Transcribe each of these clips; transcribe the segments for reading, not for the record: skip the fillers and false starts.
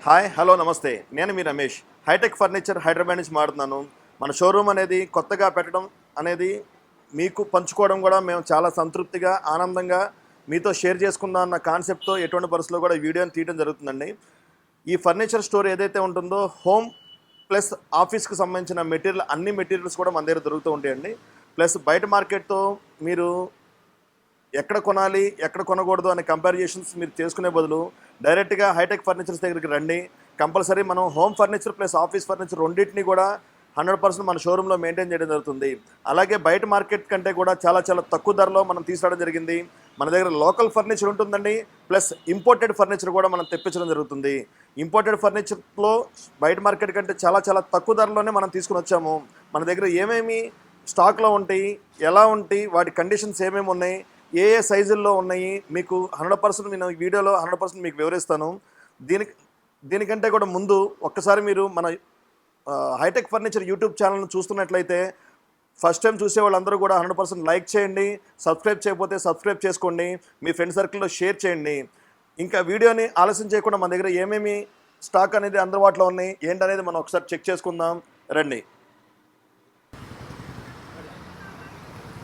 Hi hello నమస్తే, నేను మీ Ramesh. Hitech furniture Hyderabad నుంచి మాట్లాడుతున్నాను. మన షోరూమ్ అనేది కొత్తగా పెట్టడం అనేది మీకు పంచుకోవడం కూడా మేము చాలా సంతృప్తిగా ఆనందంగా మీతో షేర్ చేసుకుందాం అన్న కాన్సెప్ట్తో ఎటువంటి పరిస్థితుల్లో కూడా వీడియోని తీయడం జరుగుతుందండి. ఈ ఫర్నిచర్ స్టోర్ ఏదైతే ఉంటుందో హోమ్ ప్లస్ ఆఫీస్కి సంబంధించిన అన్ని మెటీరియల్స్ కూడా మన దగ్గర దొరుకుతూ ఉంటాయండి. ప్లస్ బయట మార్కెట్తో మీరు ఎక్కడ కొనాలి ఎక్కడ కొనకూడదు అనే కంపారిజేషన్స్ మీరు చేసుకునే బదులు డైరెక్ట్గా హైటెక్ ఫర్నిచర్స్ దగ్గరికి రండి. కంపల్సరీ మనం home furniture plus office furniture రెండింటిని కూడా 100% మన షోరూంలో మెయింటైన్ చేయడం జరుగుతుంది. అలాగే బయట మార్కెట్ కంటే కూడా చాలా చాలా తక్కువ ధరలో మనం తీసుకురావడం జరిగింది. మన దగ్గర లోకల్ ఫర్నిచర్ ఉంటుందండి, ప్లస్ ఇంపోర్టెడ్ ఫర్నిచర్ కూడా మనం తెప్పించడం జరుగుతుంది. ఇంపోర్టెడ్ ఫర్నిచర్లో బయట మార్కెట్ కంటే చాలా చాలా తక్కువ ధరలోనే మనం తీసుకుని వచ్చాము. మన దగ్గర ఏమేమి స్టాక్లో ఉంటాయి, ఎలా ఉంటాయి, వాటి కండిషన్స్ ఏమేమి ఉన్నాయి, ఏ సైజుల్లో ఉన్నాయి మీకు 100% నేను వీడియోలో 100% మీకు వివరిస్తాను. దీనికంటే కూడా ముందు ఒక్కసారి మీరు మన హైటెక్ ఫర్నిచర్ యూట్యూబ్ ఛానల్ను చూస్తున్నట్లయితే ఫస్ట్ టైం చూసే వాళ్ళందరూ కూడా 100% లైక్ చేయండి. సబ్స్క్రైబ్ చేయకపోతే సబ్స్క్రైబ్ చేసుకోండి, మీ ఫ్రెండ్ సర్కిల్లో షేర్ చేయండి. ఇంకా వీడియోని ఆలస్యం చేయకుండా మన దగ్గర ఏమేమి స్టాక్ అనేది అందుబాటులో ఉన్నాయి ఏంటనేది మనం ఒకసారి చెక్ చేసుకుందాం రండి.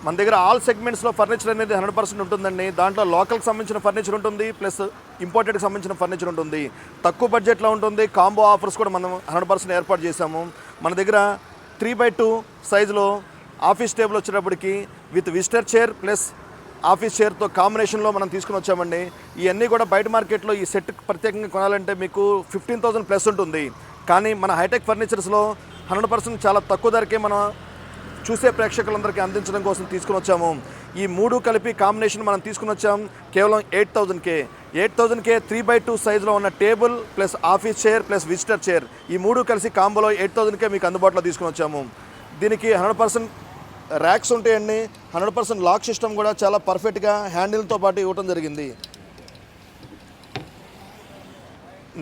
మన దగ్గర ఆల్ సెగ్మెంట్స్లో ఫర్నిచర్ అనేది 100% ఉంటుందండి. దాంట్లో లోకల్కి సంబంధించిన ఫర్నిచర్ ఉంటుంది, ప్లస్ ఇంపోర్టెడ్కి సంబంధించిన ఫర్నిచర్ ఉంటుంది. తక్కువ బడ్జెట్లో ఉంటుంది. కాంబో ఆఫర్స్ కూడా మనం 100% ఏర్పాటు చేశాము. మన దగ్గర 3x2 సైజులో ఆఫీస్ టేబుల్ వచ్చేటప్పటికి with visitor chair plus office చైర్తో కాంబినేషన్లో మనం తీసుకుని వచ్చామండి. ఇవన్నీ కూడా బయట మార్కెట్లో ఈ సెట్ ప్రత్యేకంగా కొనాలంటే మీకు 15,000 ప్లస్ ఉంటుంది. కానీ మన హైటెక్ ఫర్నిచర్స్లో 100% చాలా తక్కువ ధరకే మనం చూసే ప్రేక్షకులందరికీ అందించడం కోసం తీసుకుని వచ్చాము. ఈ మూడు కలిపి కాంబినేషన్ మనం తీసుకుని వచ్చాం కేవలం 8,000కే 3x2 సైజులో ఉన్న table plus office chair plus visitor chair ఈ మూడు కలిసి కాంబోలో 8,000కే మీకు అందుబాటులో తీసుకుని వచ్చాము. దీనికి 100% ర్యాక్స్ ఉంటాయండి. 100% లాక్ సిస్టమ్ కూడా చాలా పర్ఫెక్ట్గా హ్యాండిల్తో పాటు ఇవ్వటం జరిగింది.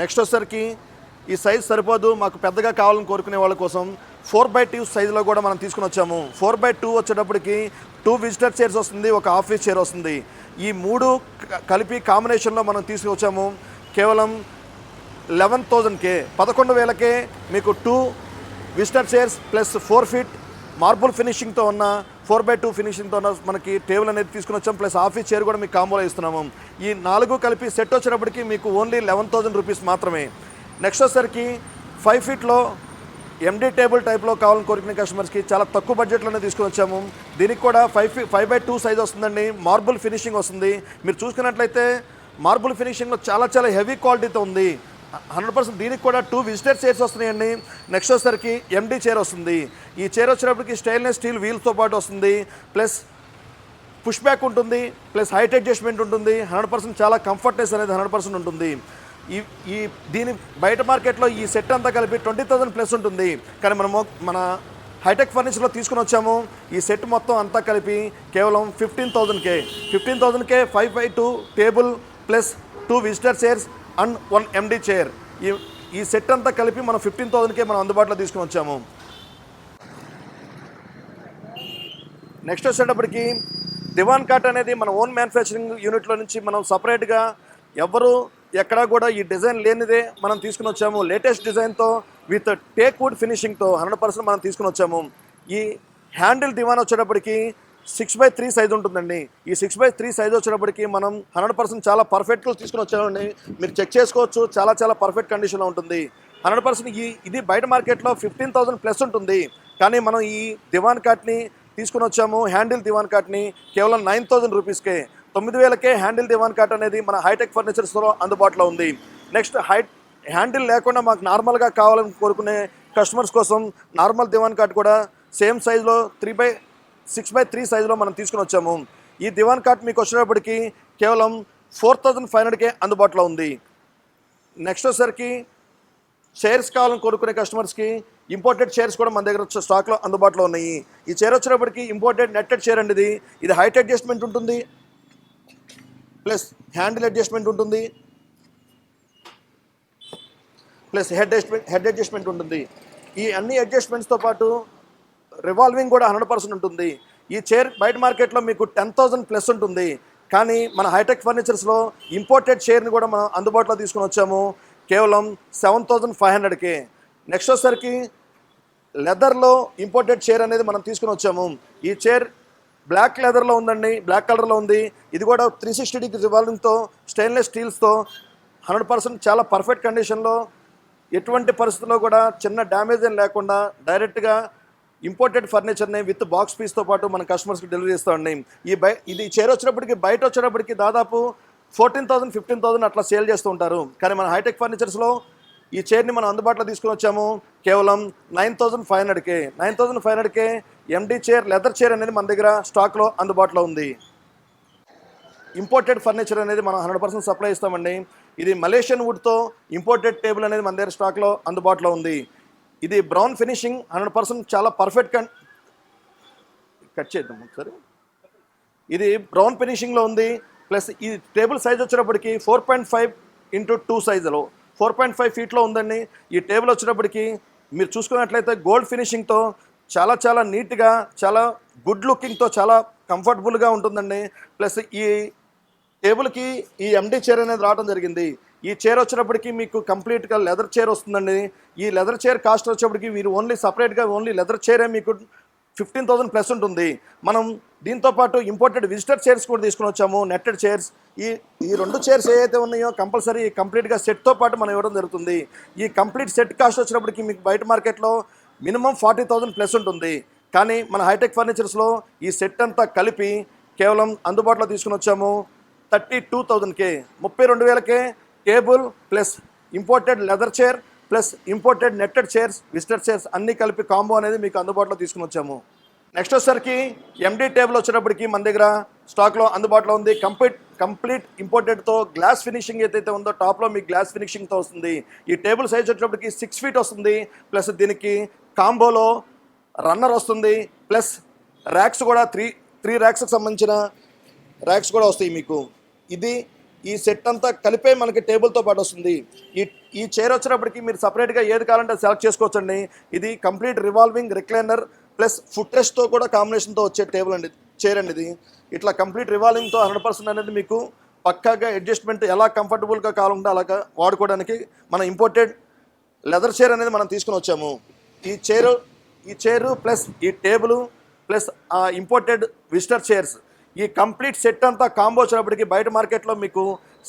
నెక్స్ట్ వచ్చేసరికి ఈ సైజ్ సరిపోదు, మాకు పెద్దగా కావాలని కోరుకునే వాళ్ళ కోసం 4x2 సైజులో కూడా మనం తీసుకుని వచ్చాము. 4x2 వచ్చేటప్పటికి 2 విజిటర్ చైర్స్ వస్తుంది, ఒక ఆఫీస్ చైర్ వస్తుంది. ఈ మూడు కలిపి కాంబినేషన్లో మనం తీసుకువచ్చాము కేవలం 11,000కే 11,000కే మీకు 2 visitor chairs plus 4 feet marble ఫినిషింగ్తో ఉన్న 4x2 ఫినిషింగ్తో ఉన్న మనకి టేబుల్ అనేది తీసుకుని వచ్చాము. ప్లస్ ఆఫీస్ చైర్ కూడా మీకు కాంబోలో ఇస్తున్నాము. ఈ 4 కలిపి సెట్ వచ్చేటప్పటికి మీకు ఓన్లీ 11,000 రూపీస్ మాత్రమే. నెక్స్ట్ వచ్చేసరికి 5 ఫీట్లో ఎండి టేబుల్ టైప్లో కావాలని కోరుకునే కస్టమర్స్కి చాలా తక్కువ బడ్జెట్లోనే తీసుకుని వచ్చాము. దీనికి కూడా 5x2 సైజ్ వస్తుందండి. మార్బుల్ ఫినిషింగ్ వస్తుంది. మీరు చూసుకున్నట్లయితే మార్బుల్ ఫినిషింగ్లో చాలా చాలా హెవీ క్వాలిటీతో ఉంది. 100% దీనికి కూడా 2 విజిటర్ చైర్స్ వస్తున్నాయండి. నెక్స్ట్ వచ్చేసరికి ఎండి చైర్ వస్తుంది. ఈ చైర్ వచ్చేటప్పటికి స్టెయిన్లెస్ స్టీల్ వీల్స్తో పాటు వస్తుంది, ప్లస్ పుష్ బ్యాక్ ఉంటుంది, ప్లస్ హైట్ అడ్జస్ట్మెంట్ ఉంటుంది. 100% చాలా కంఫర్ట్నెస్ అనేది 100% ఉంటుంది. దీని బయట మార్కెట్లో ఈ సెట్ అంతా కలిపి 20,000 ప్లస్ ఉంటుంది. కానీ మనము మన హైటెక్ ఫర్నిచర్లో తీసుకుని వచ్చాము. ఈ సెట్ మొత్తం అంతా కలిపి కేవలం 15,000కే 5x2 table plus 2 visitor chairs and 1 MD chair ఈ సెట్ అంతా కలిపి మనం 15,000కే మనం అందుబాటులో తీసుకుని వచ్చాము. నెక్స్ట్ వచ్చేటప్పటికి దివాన్ కాట్ అనేది మన ఓన్ మ్యానుఫ్యాక్చరింగ్ యూనిట్లో నుంచి మనం సపరేట్గా ఎవరు ఎక్కడా కూడా ఈ డిజైన్ లేనిదే మనం తీసుకుని వచ్చాము. లేటెస్ట్ డిజైన్తో విత్ టేక్ వుడ్ ఫినిషింగ్తో 100% మనం తీసుకుని వచ్చాము. ఈ హ్యాండిల్ దివాన్ వచ్చేటప్పటికి 6x3 సైజ్ ఉంటుందండి. ఈ 6x3 సైజ్ వచ్చేటప్పటికి మనం 100% చాలా పర్ఫెక్ట్గా తీసుకుని వచ్చామండి. మీరు చెక్ చేసుకోవచ్చు, చాలా చాలా పర్ఫెక్ట్ కండిషన్లో ఉంటుంది. 100% ఇది బయట మార్కెట్లో 15,000 ప్లస్ ఉంటుంది. కానీ మనం ఈ దివాన్ కాట్ని తీసుకుని వచ్చాము. హ్యాండిల్ దివాన్ కాట్ని కేవలం 9,000 రూపీస్కే 9,000కే హ్యాండిల్ దివాన్ కాట్ అనేది మన హైటెక్ ఫర్నిచర్స్లో అందుబాటులో ఉంది. నెక్స్ట్ హ్యాండిల్ లేకుండా మాకు నార్మల్గా కావాలని కోరుకునే కస్టమర్స్ కోసం నార్మల్ దివాన్ కాట్ కూడా సేమ్ సైజులో 6x3 సైజులో మనం తీసుకుని వచ్చాము. ఈ దివాన్ కాట్ మీకు వచ్చేటప్పటికి కేవలం 4,500కే అందుబాటులో ఉంది. నెక్స్ట్ వచ్చేసరికి చైర్స్ కావాలని కోరుకునే కస్టమర్స్కి ఇంపోర్టెడ్ చైర్స్ కూడా మన దగ్గర స్టాక్లో అందుబాటులో ఉన్నాయి. ఈ చైర్ వచ్చేటప్పటికి ఇంపోర్టెడ్ నెట్టెడ్ చైర్ అండి. ఇది హైట్ అడ్జస్ట్మెంట్ ఉంటుంది, ప్లస్ హ్యాండిల్ అడ్జస్ట్మెంట్ ఉంటుంది, ప్లస్ హెడ్ అడ్జస్ట్మెంట్ ఉంటుంది. ఈ అన్ని అడ్జస్ట్మెంట్స్తో పాటు రివాల్వింగ్ కూడా 100% ఉంటుంది. ఈ చైర్ బయట మార్కెట్లో మీకు 10,000 ప్లస్ ఉంటుంది. కానీ మన హైటెక్ ఫర్నిచర్స్లో ఇంపోర్టెడ్ చైర్ని కూడా మనం అందుబాటులో తీసుకుని వచ్చాము. కేవలం 7,500కే. నెక్స్ట్ వచ్చేసరికి లెదర్లో ఇంపోర్టెడ్ చైర్ అనేది మనం తీసుకుని వచ్చాము. ఈ చైర్ బ్లాక్ లెదర్లో ఉందండి, బ్లాక్ కలర్లో ఉంది. ఇది కూడా 360 డిగ్రీ రివాల్వింగ్తో స్టెయిన్లెస్ స్టీల్స్తో 100% చాలా పర్ఫెక్ట్ కండిషన్లో, ఎటువంటి పరిస్థితుల్లో కూడా చిన్న డ్యామేజ్ ఏం లేకుండా డైరెక్ట్గా ఇంపోర్టెడ్ ఫర్నిచర్ని విత్ బాక్స్ పీస్తో పాటు మన కస్టమర్స్కి డెలివరీ ఇస్తామండి. ఇది చైర్ వచ్చేటప్పటికి బయట వచ్చేటప్పటికి దాదాపు 14,000 15,000 అట్లా సేల్ చేస్తూ ఉంటారు. కానీ మన హైటెక్ ఫర్నిచర్స్లో ఈ చైర్ని మనం అందుబాటులో తీసుకుని వచ్చాము కేవలం 9,500కే. 9,500కే ఎండి చైర్, లెదర్ చైర్ అనేది మన దగ్గర స్టాక్లో అందుబాటులో ఉంది. ఇంపోర్టెడ్ ఫర్నిచర్ అనేది మనం 100% సప్లై ఇస్తామండి. ఇది మలేషియన్ వుడ్తో ఇంపోర్టెడ్ టేబుల్ అనేది మన దగ్గర స్టాక్లో అందుబాటులో ఉంది. ఇది బ్రౌన్ ఫినిషింగ్ 100% చాలా పర్ఫెక్ట్ కట్ చేద్దాం ఒకసారి. ఇది బ్రౌన్ ఫినిషింగ్లో ఉంది. ప్లస్ ఈ టేబుల్ సైజ్ వచ్చేటప్పటికి 4.5 x 2 సైజులో 4.5 ఫీట్లో ఉందండి. ఈ టేబుల్ వచ్చేటప్పటికి మీరు చూసుకున్నట్లయితే గోల్డ్ ఫినిషింగ్తో చాలా చాలా నీట్గా, చాలా గుడ్ లుకింగ్తో చాలా కంఫర్టబుల్గా ఉంటుందండి. ప్లస్ ఈ టేబుల్కి ఈ ఎండి చైర్ అనేది రావడం జరిగింది. ఈ చైర్ వచ్చేటప్పటికి మీకు కంప్లీట్గా లెదర్ చైర్ వస్తుందండి. ఈ లెదర్ చైర్ కాస్ట్ వచ్చేటప్పటికి మీరు ఓన్లీ సపరేట్గా ఓన్లీ లెదర్ చైరే మీకు 15,000 ప్లస్ ఉంటుంది. మనం దీంతోపాటు ఇంపోర్టెడ్ విజిటర్ చైర్స్ కూడా తీసుకుని వచ్చాము, నెట్టెడ్ చైర్స్. ఈ రెండు చైర్స్ ఏవైతే ఉన్నాయో కంపల్సరీ కంప్లీట్గా సెట్తో పాటు మనం ఇవ్వడం జరుగుతుంది. ఈ కంప్లీట్ సెట్ కాస్ట్ వచ్చినప్పటికి మీకు బయట మార్కెట్లో మినిమం 40,000 ప్లస్ ఉంటుంది. కానీ మన హైటెక్ ఫర్నిచర్స్లో ఈ సెట్ అంతా కలిపి కేవలం అందుబాటులో తీసుకుని వచ్చాము 32,000కే. 32,000కే table plus imported leather chair plus imported netted chairs, visitor chairs అన్నీ కలిపి కాంబో అనేది మీకు అందుబాటులో తీసుకుని వచ్చాము. నెక్స్ట్ వచ్చేసరికి ఎండి టేబుల్ వచ్చేటప్పటికి మన దగ్గర స్టాక్లో అందుబాటులో ఉంది. కంప్లీట్ ఇంపోర్టెడ్తో గ్లాస్ ఫినిషింగ్ ఏదైతే ఉందో టాప్లో మీకు గ్లాస్ ఫినిషింగ్తో వస్తుంది. ఈ టేబుల్ సైజ్ వచ్చేటప్పటికి 6 ఫీట్ వస్తుంది. ప్లస్ దీనికి కాంబోలో రన్నర్ వస్తుంది. ప్లస్ ర్యాక్స్ కూడా త్రీ ర్యాక్స్కి సంబంధించిన ర్యాక్స్ కూడా వస్తాయి మీకు. ఈ సెట్ అంతా కలిపే మనకి టేబుల్తో పాటు వస్తుంది. ఈ చైర్ వచ్చేటప్పటికి మీరు సపరేట్గా ఏది కావాలంటే సెలెక్ట్ చేసుకోవచ్చండి. ఇది complete revolving recliner plus foot రెస్ట్తో కూడా కాంబినేషన్తో వచ్చే టేబుల్ అండి, చైర్ అండి. ఇది ఇట్లా కంప్లీట్ రివాల్వింగ్తో 100% అనేది మీకు పక్కాగా అడ్జస్ట్మెంట్ ఎలా కంఫర్టబుల్గా కావాలంటే అలాగా వాడుకోవడానికి మన ఇంపోర్టెడ్ లెదర్ చైర్ అనేది మనం తీసుకుని వచ్చాము. ఈ చైరు ప్లస్ ఈ table plus imported visitor chairs, ఈ కంప్లీట్ సెట్ అంతా కాంబో వచ్చేటప్పటికి బయట మార్కెట్లో మీకు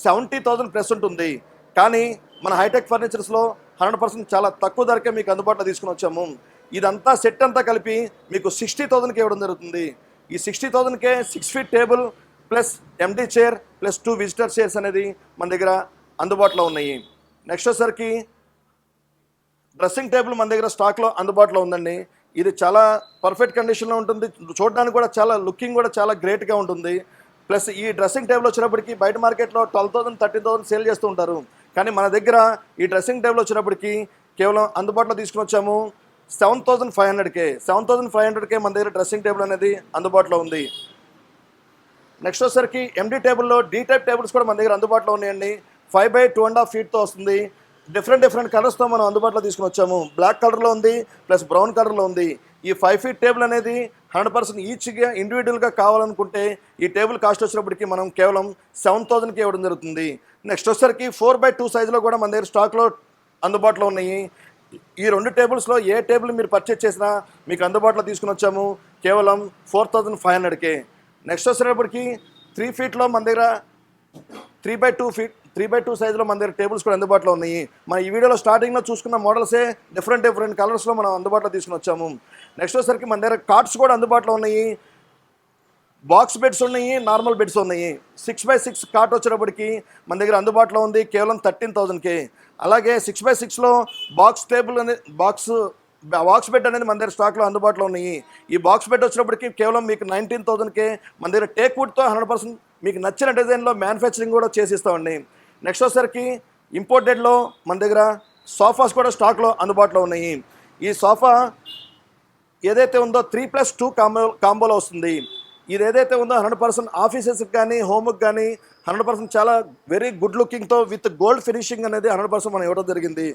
70,000 ప్లస్ ఉంటుంది. కానీ మన హైటెక్ ఫర్నిచర్స్లో 100% చాలా తక్కువ ధరకే మీకు అందుబాటులో తీసుకుని వచ్చాము. ఇదంతా సెట్ అంతా కలిపి మీకు 60,000కి ఇవ్వడం జరుగుతుంది. ఈ 60,000కే 6 ఫీట్ టేబుల్ ప్లస్ ఎండి చైర్ ప్లస్ 2 విజిటర్ చైర్స్ అనేది మన దగ్గర అందుబాటులో ఉన్నాయి. నెక్స్ట్ వచ్చేసరికి డ్రెస్సింగ్ టేబుల్ మన దగ్గర స్టాక్లో అందుబాటులో ఉందండి. ఇది చాలా పర్ఫెక్ట్ కండిషన్లో ఉంటుంది. చూడడానికి కూడా చాలా లుకింగ్ కూడా చాలా గ్రేట్గా ఉంటుంది. ప్లస్ ఈ డ్రెస్సింగ్ టేబుల్ వచ్చినప్పటికి బయట మార్కెట్లో 12,000 13,000 సేల్ చేస్తూ ఉంటారు. కానీ మన దగ్గర ఈ డ్రెస్సింగ్ టేబుల్ వచ్చినప్పటికి కేవలం అందుబాటులో తీసుకుని వచ్చాము 7,500కే. 7,500కే మన దగ్గర డ్రెస్సింగ్ టేబుల్ అనేది అందుబాటులో ఉంది. నెక్స్ట్ వచ్చేసరికి ఎండి టేబుల్లో డీ టైప్ టేబుల్స్ కూడా మన దగ్గర అందుబాటులో ఉన్నాయండి. 5x2.5 ఫీట్తో వస్తుంది. డిఫరెంట్ కలర్స్తో మనం అందుబాటులో తీసుకుని వచ్చాము. బ్లాక్ కలర్లో ఉంది ప్లస్ బ్రౌన్ కలర్లో ఉంది. ఈ 5 ఫీట్ టేబుల్ అనేది 100% ఈచ్గా ఇండివిజువల్గా కావాలనుకుంటే ఈ టేబుల్ కాస్ట్ వచ్చినప్పటికీ మనం కేవలం 7,000కి ఇవ్వడం జరుగుతుంది. నెక్స్ట్ వచ్చేసరికి 4x2 సైజులో కూడా మన దగ్గర స్టాక్లో అందుబాటులో ఉన్నాయి. ఈ రెండు టేబుల్స్లో ఏ టేబుల్ మీరు పర్చేజ్ చేసినా మీకు అందుబాటులో తీసుకుని వచ్చాము కేవలం 4,500కే. నెక్స్ట్ వచ్చేటప్పటికి 3 ఫీట్లో మన దగ్గర 3x2 సైజులో మన దగ్గర టేబుల్స్ కూడా అందుబాటులో ఉన్నాయి. మన ఈ వీడియోలో స్టార్టింగ్లో చూసుకున్న మోడల్సే డిఫరెంట్ కలర్స్లో మనం అందుబాటులో తీసుకుని వచ్చాము. నెక్స్ట్ వచ్చేసరికి మన దగ్గర కార్డ్స్ కూడా అందుబాటులో ఉన్నాయి. బాక్స్ బెడ్స్ ఉన్నాయి, నార్మల్ బెడ్స్ ఉన్నాయి. 6x6 కాట్ వచ్చేటప్పటికి మన దగ్గర అందుబాటులో ఉంది కేవలం 13,000కే. అలాగే 6x6లో బాక్స్ బెడ్ అనేది మన దగ్గర స్టాక్లో అందుబాటులో ఉన్నాయి. ఈ బాక్స్ బెడ్ వచ్చినప్పటికి కేవలం మీకు 19,000కే. మన దగ్గర టేక్ వుడ్తో 100% మీకు నచ్చిన డిజైన్లో మ్యానుఫ్యాక్చరింగ్ కూడా చేసిస్తామండి. నెక్స్ట్ వచ్చేసరికి ఇంపోర్టెడ్లో మన దగ్గర సోఫాస్ కూడా స్టాక్లో అందుబాటులో ఉన్నాయి. ఈ సోఫా ఏదైతే ఉందో 3+2 కాంబోలో వస్తుంది. ఇది ఏదైతే ఉందో 100% ఆఫీసెస్కి కానీ హోమ్కి కానీ 100% చాలా వెరీ గుడ్ లుకింగ్తో విత్ గోల్డ్ ఫినిషింగ్ అనేది 100% మనం ఇవ్వడం జరిగింది.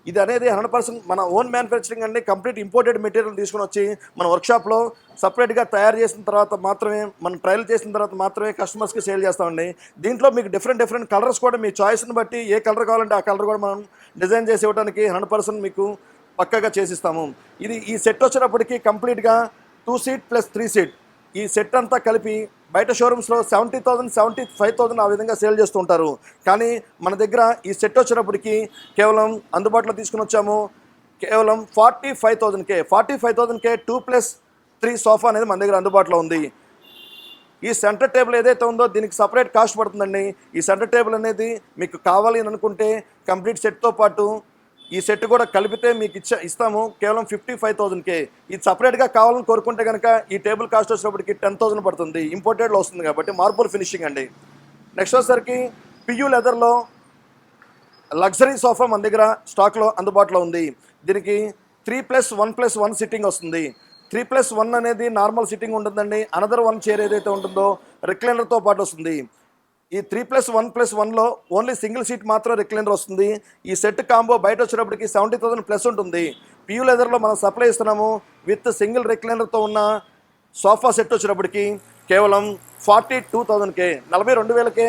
ఇది అనేది 100% మన ఓన్ మ్యానుఫ్యాక్చరింగ్ అండి. కంప్లీట్ ఇంపోర్టెడ్ మెటీరియల్ తీసుకుని వచ్చి మన వర్క్షాప్లో సపరేట్గా తయారు చేసిన తర్వాత మాత్రమే, మనం ట్రయల్ చేసిన తర్వాత మాత్రమే కస్టమర్స్కి సేల్ చేస్తామండి. దీంట్లో మీకు డిఫరెంట్ కలర్స్ కూడా మీ చాయిస్ని బట్టి ఏ కలర్ కావాలంటే ఆ కలర్ కూడా మనం డిజైన్ చేసి ఇవ్వడానికి 100% మీకు పక్కాగా చేసిస్తాము. ఈ సెట్ వచ్చేటప్పటికి కంప్లీట్గా 2 సీట్ ప్లస్ 3 సీట్ ఈ సెట్ అంతా కలిపి బయట షోరూమ్స్లో 70,000 75,000 ఆ విధంగా సేల్ చేస్తూ ఉంటారు. కానీ మన దగ్గర ఈ సెట్ వచ్చేటప్పటికి కేవలం అందుబాటులో తీసుకుని వచ్చాము. కేవలం 45,000కే 45,000కే 2+3 సోఫా అనేది మన దగ్గర అందుబాటులో ఉంది. ఈ సెంటర్ టేబుల్ ఏదైతే ఉందో దీనికి సపరేట్ కాస్ట్ పడుతుందండి. ఈ సెంటర్ టేబుల్ అనేది మీకు కావాలి అని అనుకుంటే కంప్లీట్ సెట్తో పాటు ఈ సెట్ కూడా కలిపితే మీకు ఇస్తాము కేవలం 55,000కే. ఇది సపరేట్గా కావాలని కోరుకుంటే కనుక ఈ టేబుల్ కాస్ట్ వచ్చినప్పటికి 10,000 పడుతుంది. ఇంపోర్టెడ్లో వస్తుంది కాబట్టి మార్బుల్ ఫినిషింగ్ అండి. నెక్స్ట్ వచ్చేసరికి పియూ లెదర్లో లగ్జరీ సోఫా మన దగ్గర స్టాక్లో అందుబాటులో ఉంది. దీనికి 3+1+1 సిట్టింగ్ వస్తుంది. 3+1 అనేది నార్మల్ సిట్టింగ్ ఉంటుందండి. అనదర్ 1 చైర్ ఏదైతే ఉంటుందో రిక్లైనర్తో పాటు వస్తుంది. ఈ 3+1+1లో ఓన్లీ సింగిల్ సీట్ మాత్రం రిక్లైనర్ వస్తుంది. ఈ సెట్ కాంబో బయట వచ్చేటప్పటికి 70,000 ప్లస్ ఉంటుంది. పియూ లెదర్లో మనం సప్లై ఇస్తున్నాము విత్ సింగిల్ రిక్లైనర్తో ఉన్న సోఫా సెట్ వచ్చేటప్పటికి కేవలం 42,000కే 42,000కే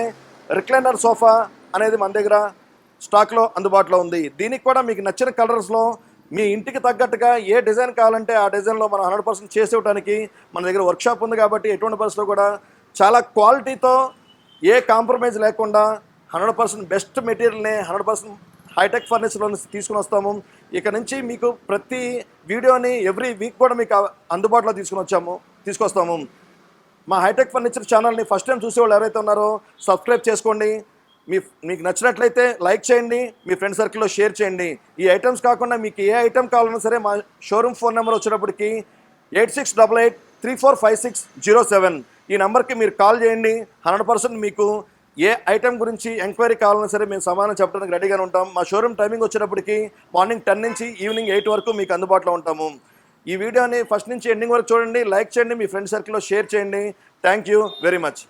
రిక్లైనర్ సోఫా అనేది మన దగ్గర స్టాక్లో అందుబాటులో ఉంది. దీనికి కూడా మీకు నచ్చిన కలర్స్లో మీ ఇంటికి తగ్గట్టుగా ఏ డిజైన్ కావాలంటే ఆ డిజైన్లో మనం 100% చేసి ఇవ్వడానికి మన దగ్గర వర్క్షాప్ ఉంది. కాబట్టి ఎటువంటి పరిస్థితుల్లో కూడా చాలా క్వాలిటీతో ఏ కాంప్రమైజ్ లేకుండా 100% బెస్ట్ మెటీరియల్ని 100% హైటెక్ ఫర్నిచర్లో తీసుకుని వస్తాము. ఇక నుంచి మీకు ప్రతి వీడియోని ఎవ్రీ వీక్ కూడా మీకు అందుబాటులో తీసుకొస్తాము. మా హైటెక్ ఫర్నిచర్ ఛానల్ని ఫస్ట్ టైం చూసేవాళ్ళు ఎవరైతే ఉన్నారో సబ్స్క్రైబ్ చేసుకోండి. మీకు నచ్చినట్లయితే లైక్ చేయండి, మీ ఫ్రెండ్ సర్కిల్లో షేర్ చేయండి. ఈ ఐటమ్స్ కాకుండా మీకు ఏ ఐటమ్ కావాలన్నా సరే మా షోరూమ్ ఫోన్ నెంబర్ వచ్చేటప్పటికి 8688345607 ఈ నెంబర్కి మీరు కాల్ చేయండి. 100% మీకు ఏ ఐటెం గురించి ఎంక్వైరీ కావాలన్నా సరే మేము సమాధానం చెప్పడానికి రెడీగానే ఉంటాం. మా షోరూమ్ టైమింగ్ వచ్చేటప్పటికి మార్నింగ్ 10 నుంచి ఈవినింగ్ 8 వరకు మీకు అందుబాటులో ఉంటాము. ఈ వీడియోని ఫస్ట్ నుంచి ఎండింగ్ వరకు చూడండి, లైక్ చేయండి, మీ ఫ్రెండ్ సర్కిల్లో షేర్ చేయండి. Thank you very much.